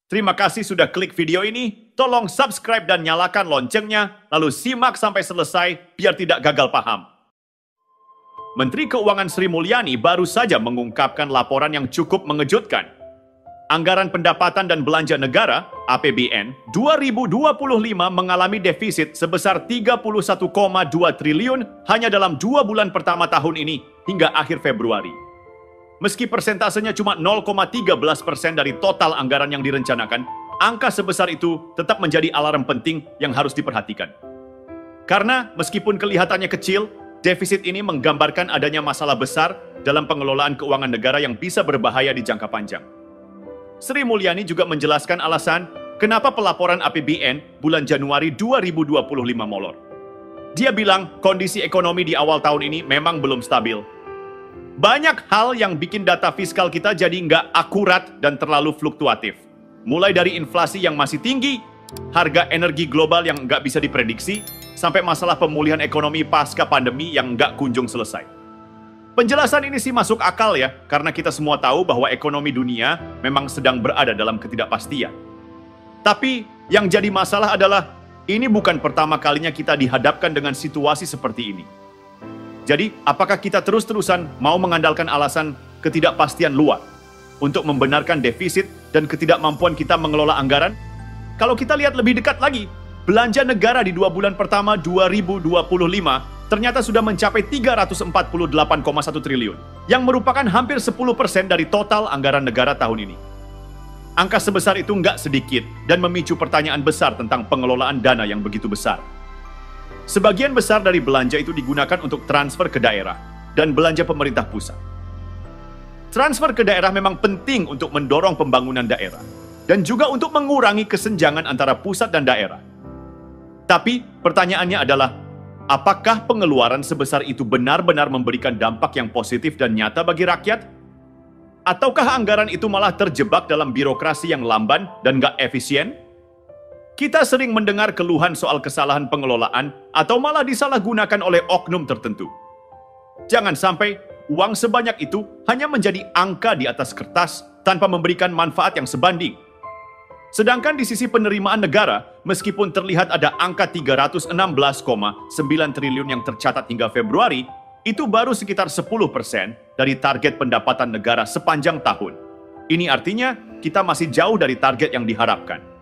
Terima kasih sudah klik video ini. Tolong subscribe dan nyalakan loncengnya, lalu simak sampai selesai biar tidak gagal paham. Menteri Keuangan Sri Mulyani baru saja mengungkapkan laporan yang cukup mengejutkan. Anggaran Pendapatan dan Belanja Negara (APBN) 2025 mengalami defisit sebesar 31,2 triliun hanya dalam 2 bulan pertama tahun ini hingga akhir Februari. Meski persentasenya cuma 0,13% dari total anggaran yang direncanakan, angka sebesar itu tetap menjadi alarm penting yang harus diperhatikan. Karena meskipun kelihatannya kecil, defisit ini menggambarkan adanya masalah besar dalam pengelolaan keuangan negara yang bisa berbahaya di jangka panjang. Sri Mulyani juga menjelaskan alasan kenapa pelaporan APBN bulan Januari 2025 molor. Dia bilang kondisi ekonomi di awal tahun ini memang belum stabil. Banyak hal yang bikin data fiskal kita jadi nggak akurat dan terlalu fluktuatif. Mulai dari inflasi yang masih tinggi, harga energi global yang nggak bisa diprediksi, sampai masalah pemulihan ekonomi pasca pandemi yang nggak kunjung selesai. Penjelasan ini sih masuk akal ya, karena kita semua tahu bahwa ekonomi dunia memang sedang berada dalam ketidakpastian. Tapi yang jadi masalah adalah, ini bukan pertama kalinya kita dihadapkan dengan situasi seperti ini. Jadi, apakah kita terus-terusan mau mengandalkan alasan ketidakpastian luar untuk membenarkan defisit dan ketidakmampuan kita mengelola anggaran? Kalau kita lihat lebih dekat lagi, belanja negara di 2 bulan pertama 2025 ternyata sudah mencapai 348,1 triliun, yang merupakan hampir 10% dari total anggaran negara tahun ini. Angka sebesar itu nggak sedikit dan memicu pertanyaan besar tentang pengelolaan dana yang begitu besar. Sebagian besar dari belanja itu digunakan untuk transfer ke daerah dan belanja pemerintah pusat. Transfer ke daerah memang penting untuk mendorong pembangunan daerah dan juga untuk mengurangi kesenjangan antara pusat dan daerah. Tapi pertanyaannya adalah, apakah pengeluaran sebesar itu benar-benar memberikan dampak yang positif dan nyata bagi rakyat? Ataukah anggaran itu malah terjebak dalam birokrasi yang lamban dan nggak efisien? Kita sering mendengar keluhan soal kesalahan pengelolaan atau malah disalahgunakan oleh oknum tertentu. Jangan sampai uang sebanyak itu hanya menjadi angka di atas kertas tanpa memberikan manfaat yang sebanding. Sedangkan di sisi penerimaan negara, meskipun terlihat ada angka 316,9 triliun yang tercatat hingga Februari, itu baru sekitar 10% dari target pendapatan negara sepanjang tahun. Ini artinya kita masih jauh dari target yang diharapkan.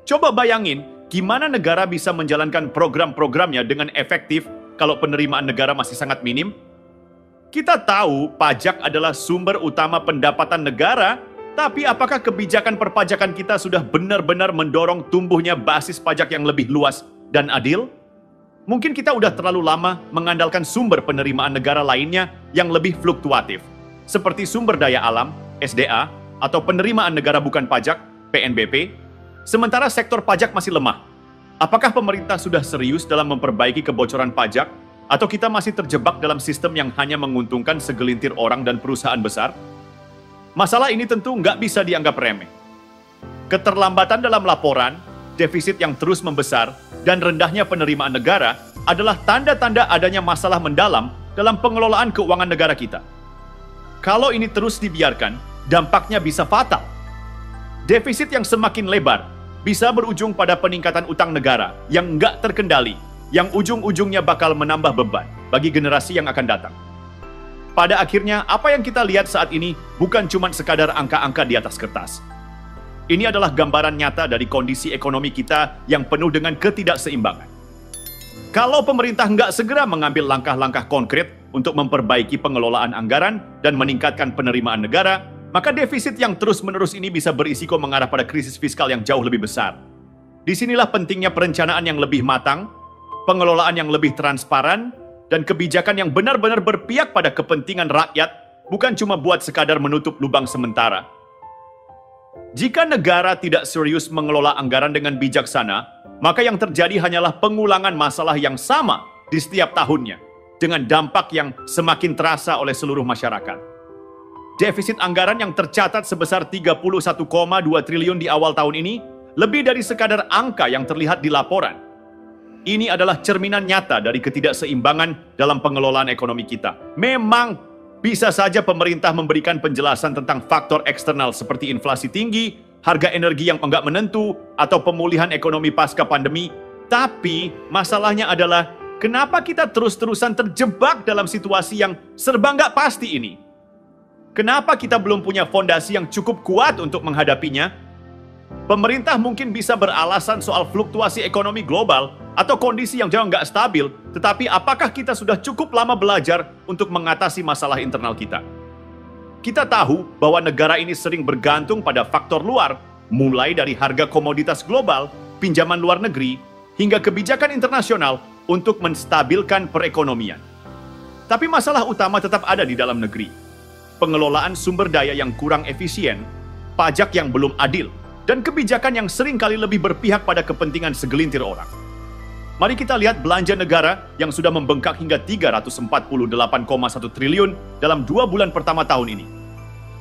Coba bayangin, gimana negara bisa menjalankan program-programnya dengan efektif kalau penerimaan negara masih sangat minim? Kita tahu pajak adalah sumber utama pendapatan negara, tapi apakah kebijakan perpajakan kita sudah benar-benar mendorong tumbuhnya basis pajak yang lebih luas dan adil? Mungkin kita udah terlalu lama mengandalkan sumber penerimaan negara lainnya yang lebih fluktuatif, seperti sumber daya alam, SDA, atau penerimaan negara bukan pajak, PNBP, sementara sektor pajak masih lemah. Apakah pemerintah sudah serius dalam memperbaiki kebocoran pajak, atau kita masih terjebak dalam sistem yang hanya menguntungkan segelintir orang dan perusahaan besar? Masalah ini tentu nggak bisa dianggap remeh. Keterlambatan dalam laporan, defisit yang terus membesar, dan rendahnya penerimaan negara adalah tanda-tanda adanya masalah mendalam dalam pengelolaan keuangan negara kita. Kalau ini terus dibiarkan, dampaknya bisa fatal. Defisit yang semakin lebar bisa berujung pada peningkatan utang negara yang nggak terkendali, yang ujung-ujungnya bakal menambah beban bagi generasi yang akan datang. Pada akhirnya, apa yang kita lihat saat ini bukan cuma sekadar angka-angka di atas kertas. Ini adalah gambaran nyata dari kondisi ekonomi kita yang penuh dengan ketidakseimbangan. Kalau pemerintah nggak segera mengambil langkah-langkah konkret untuk memperbaiki pengelolaan anggaran dan meningkatkan penerimaan negara, maka defisit yang terus-menerus ini bisa berisiko mengarah pada krisis fiskal yang jauh lebih besar. Disinilah pentingnya perencanaan yang lebih matang, pengelolaan yang lebih transparan, dan kebijakan yang benar-benar berpihak pada kepentingan rakyat, bukan cuma buat sekadar menutup lubang sementara. Jika negara tidak serius mengelola anggaran dengan bijaksana, maka yang terjadi hanyalah pengulangan masalah yang sama di setiap tahunnya, dengan dampak yang semakin terasa oleh seluruh masyarakat. Defisit anggaran yang tercatat sebesar 31,2 triliun di awal tahun ini lebih dari sekadar angka yang terlihat di laporan. Ini adalah cerminan nyata dari ketidakseimbangan dalam pengelolaan ekonomi kita. Memang bisa saja pemerintah memberikan penjelasan tentang faktor eksternal seperti inflasi tinggi, harga energi yang enggak menentu, atau pemulihan ekonomi pasca pandemi. Tapi masalahnya adalah kenapa kita terus-terusan terjebak dalam situasi yang serba nggak pasti ini? Kenapa kita belum punya fondasi yang cukup kuat untuk menghadapinya? Pemerintah mungkin bisa beralasan soal fluktuasi ekonomi global atau kondisi yang jauh nggak stabil, tetapi apakah kita sudah cukup lama belajar untuk mengatasi masalah internal kita? Kita tahu bahwa negara ini sering bergantung pada faktor luar, mulai dari harga komoditas global, pinjaman luar negeri, hingga kebijakan internasional untuk menstabilkan perekonomian. Tapi masalah utama tetap ada di dalam negeri. Pengelolaan sumber daya yang kurang efisien, pajak yang belum adil, dan kebijakan yang sering kali lebih berpihak pada kepentingan segelintir orang. Mari kita lihat belanja negara yang sudah membengkak hingga 348,1 triliun dalam 2 bulan pertama tahun ini.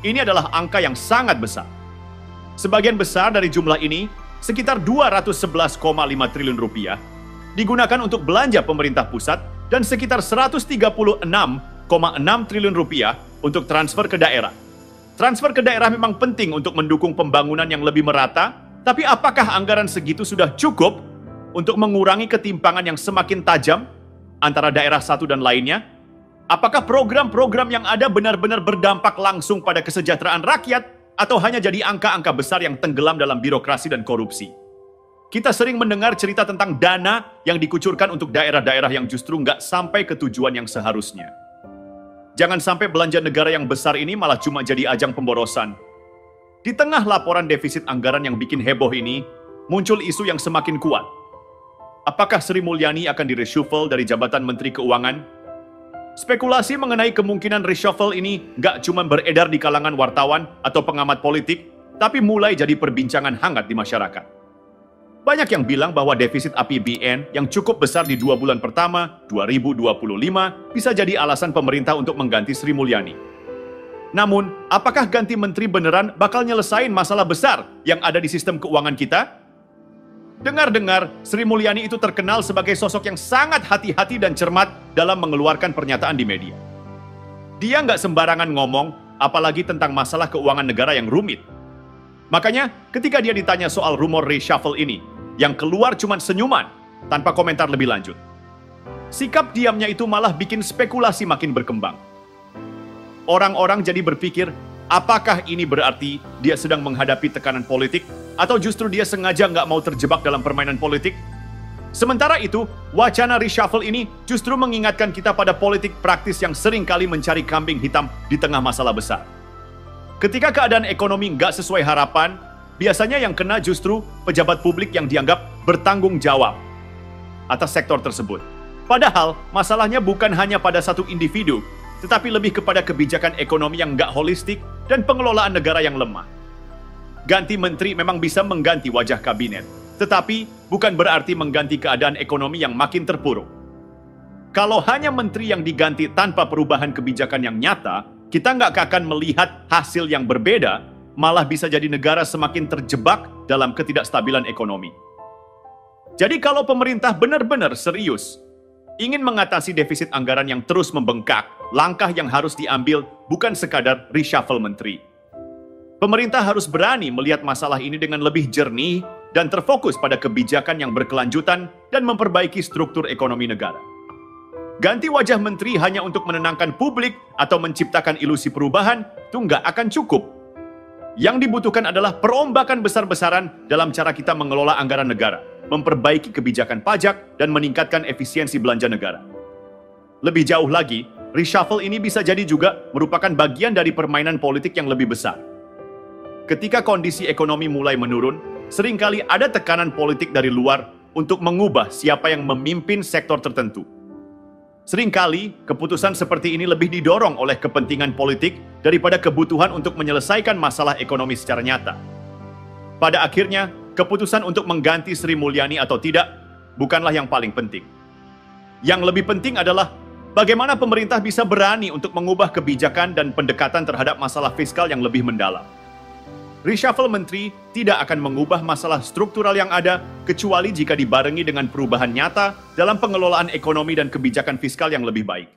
Ini adalah angka yang sangat besar. Sebagian besar dari jumlah ini, sekitar 211,5 triliun rupiah, digunakan untuk belanja pemerintah pusat dan sekitar 136,6 triliun rupiah untuk transfer ke daerah. Transfer ke daerah memang penting untuk mendukung pembangunan yang lebih merata, tapi apakah anggaran segitu sudah cukup untuk mengurangi ketimpangan yang semakin tajam antara daerah satu dan lainnya? Apakah program-program yang ada benar-benar berdampak langsung pada kesejahteraan rakyat, atau hanya jadi angka-angka besar yang tenggelam dalam birokrasi dan korupsi? Kita sering mendengar cerita tentang dana yang dikucurkan untuk daerah-daerah yang justru nggak sampai ke tujuan yang seharusnya. Jangan sampai belanja negara yang besar ini malah cuma jadi ajang pemborosan. Di tengah laporan defisit anggaran yang bikin heboh ini, muncul isu yang semakin kuat. Apakah Sri Mulyani akan di-reshuffle dari jabatan Menteri Keuangan? Spekulasi mengenai kemungkinan reshuffle ini nggak cuma beredar di kalangan wartawan atau pengamat politik, tapi mulai jadi perbincangan hangat di masyarakat. Banyak yang bilang bahwa defisit APBN yang cukup besar di 2 bulan pertama, 2025, bisa jadi alasan pemerintah untuk mengganti Sri Mulyani. Namun, apakah ganti menteri beneran bakal nyelesain masalah besar yang ada di sistem keuangan kita? Dengar-dengar, Sri Mulyani itu terkenal sebagai sosok yang sangat hati-hati dan cermat dalam mengeluarkan pernyataan di media. Dia nggak sembarangan ngomong, apalagi tentang masalah keuangan negara yang rumit. Makanya, ketika dia ditanya soal rumor reshuffle ini, yang keluar cuma senyuman, tanpa komentar lebih lanjut. Sikap diamnya itu malah bikin spekulasi makin berkembang. Orang-orang jadi berpikir, apakah ini berarti dia sedang menghadapi tekanan politik, atau justru dia sengaja nggak mau terjebak dalam permainan politik? Sementara itu, wacana reshuffle ini justru mengingatkan kita pada politik praktis yang sering kali mencari kambing hitam di tengah masalah besar. Ketika keadaan ekonomi nggak sesuai harapan, biasanya yang kena justru pejabat publik yang dianggap bertanggung jawab atas sektor tersebut. Padahal, masalahnya bukan hanya pada satu individu, tetapi lebih kepada kebijakan ekonomi yang nggak holistik dan pengelolaan negara yang lemah. Ganti menteri memang bisa mengganti wajah kabinet, tetapi bukan berarti mengganti keadaan ekonomi yang makin terpuruk. Kalau hanya menteri yang diganti tanpa perubahan kebijakan yang nyata, kita nggak akan melihat hasil yang berbeda, malah bisa jadi negara semakin terjebak dalam ketidakstabilan ekonomi. Jadi kalau pemerintah benar-benar serius ingin mengatasi defisit anggaran yang terus membengkak, langkah yang harus diambil bukan sekadar reshuffle menteri. Pemerintah harus berani melihat masalah ini dengan lebih jernih dan terfokus pada kebijakan yang berkelanjutan dan memperbaiki struktur ekonomi negara. Ganti wajah menteri hanya untuk menenangkan publik atau menciptakan ilusi perubahan itu nggak akan cukup. Yang dibutuhkan adalah perombakan besar-besaran dalam cara kita mengelola anggaran negara, memperbaiki kebijakan pajak, dan meningkatkan efisiensi belanja negara. Lebih jauh lagi, reshuffle ini bisa jadi juga merupakan bagian dari permainan politik yang lebih besar. Ketika kondisi ekonomi mulai menurun, seringkali ada tekanan politik dari luar untuk mengubah siapa yang memimpin sektor tertentu. Seringkali, keputusan seperti ini lebih didorong oleh kepentingan politik daripada kebutuhan untuk menyelesaikan masalah ekonomi secara nyata. Pada akhirnya, keputusan untuk mengganti Sri Mulyani atau tidak bukanlah yang paling penting. Yang lebih penting adalah bagaimana pemerintah bisa berani untuk mengubah kebijakan dan pendekatan terhadap masalah fiskal yang lebih mendalam. Reshuffle menteri tidak akan mengubah masalah struktural yang ada, kecuali jika dibarengi dengan perubahan nyata dalam pengelolaan ekonomi dan kebijakan fiskal yang lebih baik.